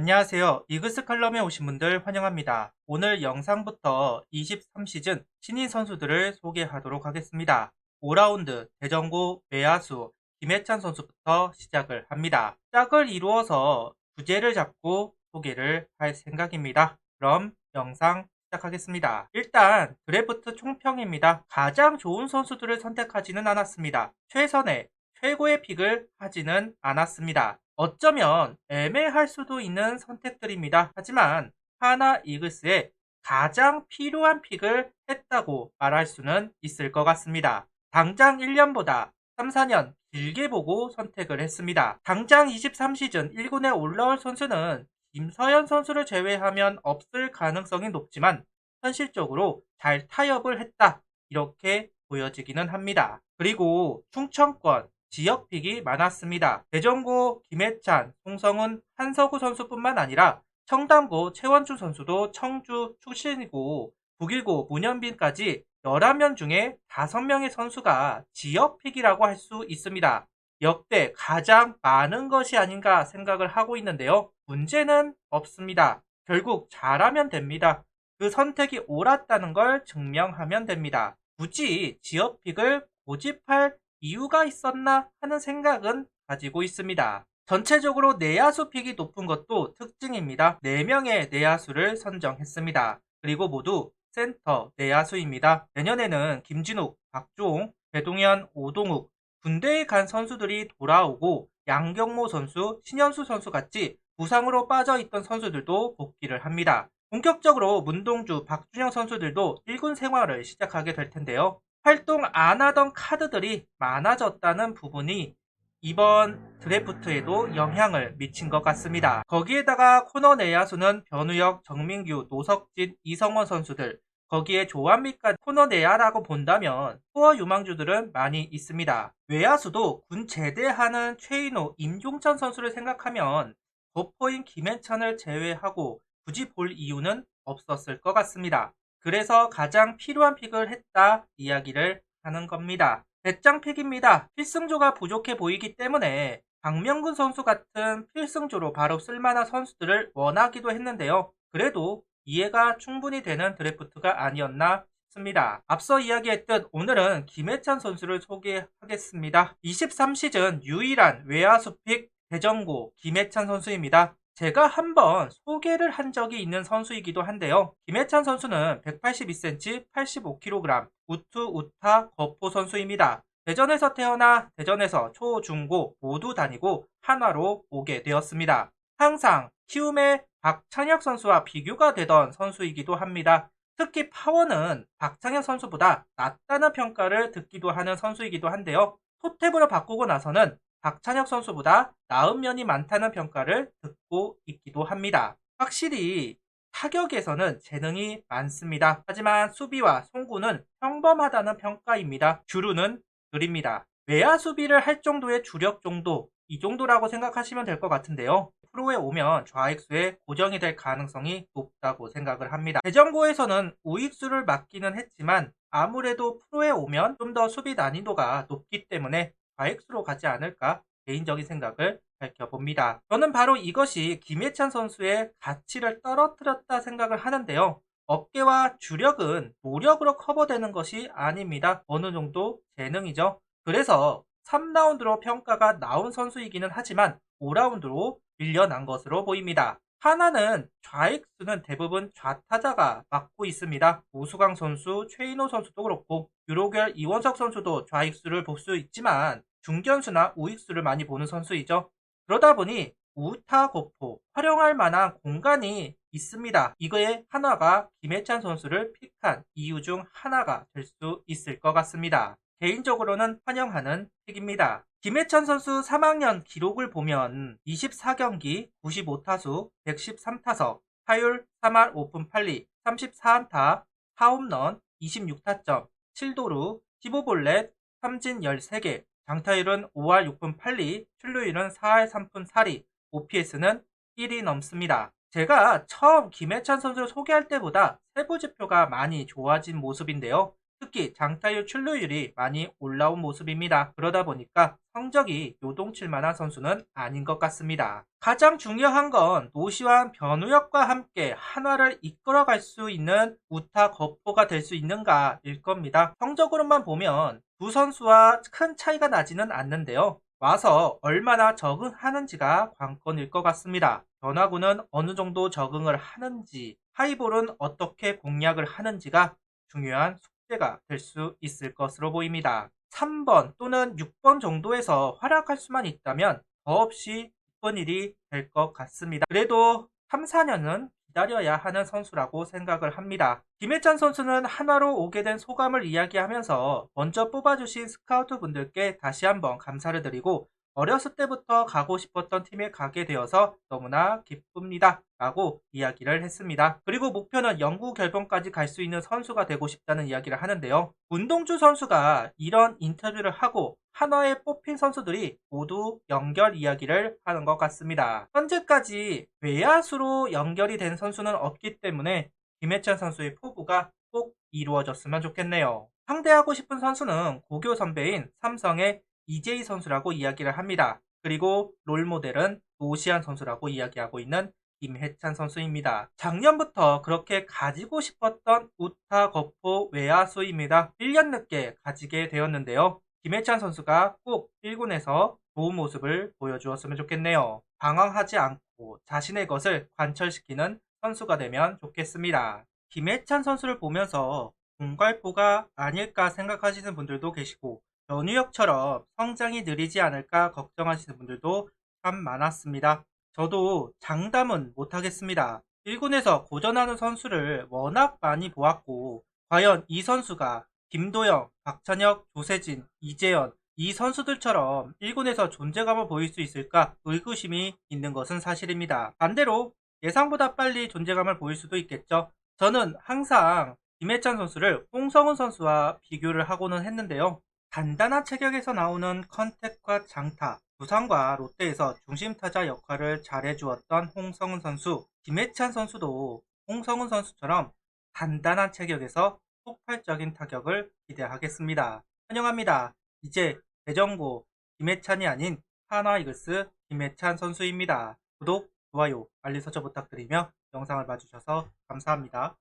안녕하세요. 이글스 칼럼에 오신 분들 환영합니다. 오늘 영상부터 23시즌 신인 선수들을 소개하도록 하겠습니다. 5라운드 대전고 외야수 김해찬 선수부터 시작을 합니다. 짝을 이루어서 주제를 잡고 소개를 할 생각입니다. 그럼 영상 시작하겠습니다. 일단 드래프트 총평입니다. 가장 좋은 선수들을 선택하지는 않았습니다. 최선의 최고의 픽을 하지는 않았습니다. 어쩌면 애매할 수도 있는 선택들입니다. 하지만 하나 이글스에 가장 필요한 픽을 했다고 말할 수는 있을 것 같습니다. 당장 1년보다 3, 4년 길게 보고 선택을 했습니다. 당장 23시즌 1군에 올라올 선수는 김서현 선수를 제외하면 없을 가능성이 높지만 현실적으로 잘 타협을 했다. 이렇게 보여지기는 합니다. 그리고 충청권 지역픽이 많았습니다. 대전고 김해찬, 송성훈, 한서구 선수뿐만 아니라 청담고 최원준 선수도 청주 출신이고 북일고 문현빈까지 11명 중에 5명의 선수가 지역픽이라고 할 수 있습니다. 역대 가장 많은 것이 아닌가 생각을 하고 있는데요. 문제는 없습니다. 결국 잘하면 됩니다. 그 선택이 옳았다는 걸 증명하면 됩니다. 굳이 지역픽을 고집할 이유가 있었나 하는 생각은 가지고 있습니다. 전체적으로 내야수 픽이 높은 것도 특징입니다. 4명의 내야수를 선정했습니다. 그리고 모두 센터 내야수입니다. 내년에는 김진욱, 박주홍, 배동현, 오동욱, 군대에 간 선수들이 돌아오고 양경모 선수, 신현수 선수 같이 부상으로 빠져있던 선수들도 복귀를 합니다. 본격적으로 문동주, 박준영 선수들도 1군 생활을 시작하게 될 텐데요. 활동 안 하던 카드들이 많아졌다는 부분이 이번 드래프트에도 영향을 미친 것 같습니다. 거기에다가 코너 내야수는 변우혁, 정민규, 노석진, 이성원 선수들, 거기에 조한미까지 코너 내야라고 본다면 코어 유망주들은 많이 있습니다. 외야수도 군 제대하는 최인호, 임종찬 선수를 생각하면 거포인 김해찬을 제외하고 굳이 볼 이유는 없었을 것 같습니다. 그래서 가장 필요한 픽을 했다 이야기를 하는 겁니다. 배짱 픽입니다. 필승조가 부족해 보이기 때문에 박명근 선수 같은 필승조로 바로 쓸만한 선수들을 원하기도 했는데요. 그래도 이해가 충분히 되는 드래프트가 아니었나 싶습니다. 앞서 이야기했듯 오늘은 김해찬 선수를 소개하겠습니다. 23시즌 유일한 외야수 픽 대전고 김해찬 선수입니다. 제가 한번 소개를 한 적이 있는 선수이기도 한데요. 김해찬 선수는 182cm, 85kg, 우투, 우타, 거포 선수입니다. 대전에서 태어나 대전에서 초, 중, 고 모두 다니고 한화로 오게 되었습니다. 항상 키움의 박찬혁 선수와 비교가 되던 선수이기도 합니다. 특히 파워는 박찬혁 선수보다 낮다는 평가를 듣기도 하는 선수이기도 한데요. 토탭으로 바꾸고 나서는 박찬혁 선수보다 나은 면이 많다는 평가를 듣고 있기도 합니다. 확실히 타격에서는 재능이 많습니다. 하지만 수비와 송구는 평범하다는 평가입니다. 주루는 느립니다. 외야 수비를 할 정도의 주력 정도, 이 정도라고 생각하시면 될 것 같은데요. 프로에 오면 좌익수에 고정이 될 가능성이 높다고 생각을 합니다. 대전고에서는 우익수를 맡기는 했지만 아무래도 프로에 오면 좀 더 수비 난이도가 높기 때문에 좌익수로 가지 않을까 개인적인 생각을 밝혀봅니다. 저는 바로 이것이 김해찬 선수의 가치를 떨어뜨렸다 생각을 하는데요. 어깨와 주력은 노력으로 커버되는 것이 아닙니다. 어느 정도 재능이죠. 그래서 3라운드로 평가가 나온 선수이기는 하지만 5라운드로 밀려난 것으로 보입니다. 하나는 좌익수는 대부분 좌타자가 맡고 있습니다. 오수강 선수, 최인호 선수도 그렇고 유로결 이원석 선수도 좌익수를 볼 수 있지만 중견수나 우익수를 많이 보는 선수이죠. 그러다 보니 우타 고포 활용할 만한 공간이 있습니다. 이거에 하나가 김해찬 선수를 픽한 이유 중 하나가 될 수 있을 것 같습니다. 개인적으로는 환영하는 픽입니다. 김해찬 선수 3학년 기록을 보면 24경기 95타수 113타석 타율 3할 5푼 8리 34안타 4홈런 26타점 7도루 15볼넷 삼진 13개 장타율은 5할 6푼 8리 출루율은 4할 3푼 4리 OPS는 1이 넘습니다. 제가 처음 김해찬 선수를 소개할 때보다 세부 지표가 많이 좋아진 모습인데요. 특히 장타율 출루율이 많이 올라온 모습입니다. 그러다 보니까 성적이 요동칠 만한 선수는 아닌 것 같습니다. 가장 중요한 건 노시환 변우혁과 함께 한화를 이끌어갈 수 있는 우타 거포가 될 수 있는가일 겁니다. 성적으로만 보면 두 선수와 큰 차이가 나지는 않는데요. 와서 얼마나 적응하는지가 관건일 것 같습니다. 변화구는 어느 정도 적응을 하는지, 하이볼은 어떻게 공략을 하는지가 중요한 숙제가 될 수 있을 것으로 보입니다. 3번 또는 6번 정도에서 활약할 수만 있다면 더없이 기쁜 일이 될 것 같습니다. 그래도 3, 4년은 기다려야 하는 선수라고 생각을 합니다. 김해찬 선수는 한화로 오게 된 소감을 이야기하면서 먼저 뽑아주신 스카우트 분들께 다시 한번 감사를 드리고 어렸을 때부터 가고 싶었던 팀에 가게 되어서 너무나 기쁩니다. 라고 이야기를 했습니다. 그리고 목표는 영구 결번까지 갈 수 있는 선수가 되고 싶다는 이야기를 하는데요. 문동주 선수가 이런 인터뷰를 하고 한화에 뽑힌 선수들이 모두 연결 이야기를 하는 것 같습니다. 현재까지 외야수로 연결이 된 선수는 없기 때문에 김해찬 선수의 포부가 꼭 이루어졌으면 좋겠네요. 상대하고 싶은 선수는 고교 선배인 삼성의 이재희 선수라고 이야기를 합니다. 그리고 롤모델은 노시안 선수라고 이야기하고 있는 김해찬 선수입니다. 작년부터 그렇게 가지고 싶었던 우타 거포 외야수입니다. 1년 늦게 가지게 되었는데요. 김해찬 선수가 꼭 1군에서 좋은 모습을 보여주었으면 좋겠네요. 방황하지 않고 자신의 것을 관철시키는 선수가 되면 좋겠습니다. 김해찬 선수를 보면서 공갈포가 아닐까 생각하시는 분들도 계시고 변우혁처럼 성장이 느리지 않을까 걱정하시는 분들도 참 많았습니다. 저도 장담은 못하겠습니다. 1군에서 고전하는 선수를 워낙 많이 보았고 과연 이 선수가 김도영, 박찬혁, 조세진, 이재현 이 선수들처럼 1군에서 존재감을 보일 수 있을까 의구심이 있는 것은 사실입니다. 반대로 예상보다 빨리 존재감을 보일 수도 있겠죠. 저는 항상 김해찬 선수를 홍성훈 선수와 비교를 하고는 했는데요. 단단한 체격에서 나오는 컨택과 장타, 부산과 롯데에서 중심타자 역할을 잘해주었던 홍성훈 선수, 김해찬 선수도 홍성훈 선수처럼 단단한 체격에서 폭발적인 타격을 기대하겠습니다. 환영합니다. 이제 대전고 김해찬이 아닌 한화이글스 김해찬 선수입니다. 구독, 좋아요, 알림 설정 부탁드리며 영상을 봐주셔서 감사합니다.